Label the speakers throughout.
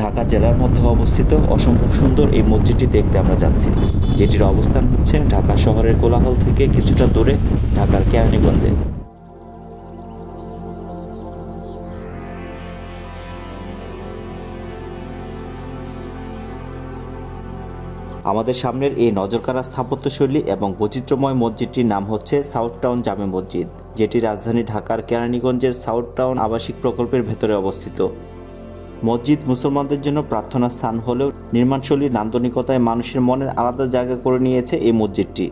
Speaker 1: ঢাকা জেলার মধ্যে অবস্থিত অসম্ভব সুন্দর এই মসজিদটি দেখতে আমরা যাচ্ছি, যেটির অবস্থান হচ্ছে ঢাকা শহরের কোলাহল থেকে কিছুটা দূরে ঢাকার কেরানীগঞ্জে। আমাদের সামনের এই নজরকাড়া স্থাপত্যশৈলী এবং বৈচিত্র্যময় মসজিদটির নাম হচ্ছে সাউথ টাউন জামে মসজিদ, যেটি রাজধানী ঢাকার কেরানীগঞ্জের সাউথ টাউন আবাসিক প্রকল্পের ভেতরে অবস্থিত। মসজিদ মুসলমানদের জন্য প্রার্থনার স্থান হলেও নির্মাণশৈলীর নান্দনিকতায় মানুষের মনের আলাদা জায়গা করে নিয়েছে এই মসজিদটি।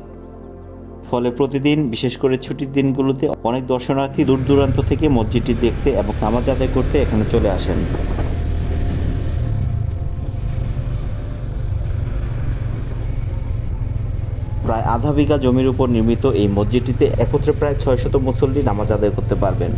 Speaker 1: ফলে প্রতিদিন, বিশেষ করে ছুটির দিনগুলোতে অনেক দর্শনার্থী দূর দূরান্ত থেকে মসজিদটি দেখতে এবং নামাজ আদায় করতে এখানে চলে আসেন। প্রায় আধা বিঘা জমির উপর নির্মিত এই মসজিদটিতে একত্রে প্রায় ৬০০ মুসল্লি নামাজ আদায় করতে পারবেন।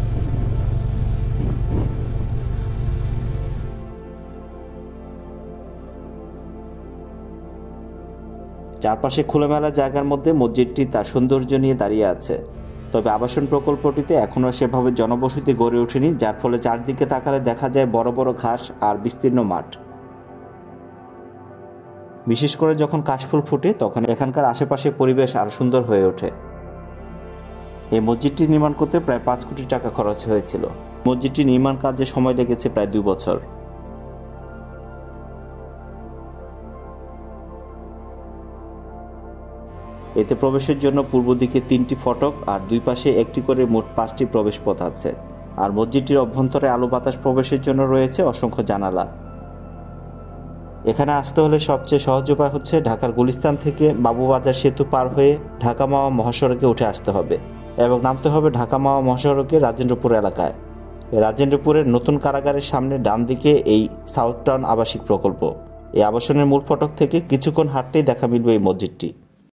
Speaker 1: চারপাশে খোলামেলা জায়গার মধ্যে মসজিদটি তার সৌন্দর্য নিয়ে দাঁড়িয়ে আছে। তবে আবাসন প্রকল্পটিতে এখনও সেভাবে জনবসতি গড়ে ওঠেনি, যার ফলে চারদিকে তাকালে দেখা যায় বড় বড় ঘাস আর বিস্তীর্ণ মাঠ। বিশেষ করে যখন কাশফুল ফুটে তখন এখানকার আশেপাশের পরিবেশ আরও সুন্দর হয়ে ওঠে। এই মসজিদটি নির্মাণ করতে প্রায় ৫ কোটি টাকা খরচ হয়েছিল। মসজিদটি নির্মাণ কাজে সময় লেগেছে প্রায় ২ বছর। এতে প্রবেশের জন্য পূর্ব দিকে ৩টি ফটক আর দুই পাশে একটি করে মোট 5টি প্রবেশ পথ আছে। আর মসজিদটির অভ্যন্তরে আলো বাতাস প্রবেশের জন্য রয়েছে অসংখ্য জানালা। এখানে আসতে হলে সবচেয়ে সহজ উপায় হচ্ছে ঢাকার গুলিস্তান থেকে বাবুবাজার সেতু পার হয়ে ঢাকা মাওয়া মহাসড়কে উঠে আসতে হবে এবং নামতে হবে ঢাকা মাওয়া মহাসড়কে রাজেন্দ্রপুর এলাকায়। রাজেন্দ্রপুরের নতুন কারাগারের সামনে ডান দিকে এই সাউথ টাউন আবাসিক প্রকল্প। এই আবাসনের মূল ফটক থেকে কিছুক্ষণ হাঁটতেই দেখা মিলবে এই মসজিদটি।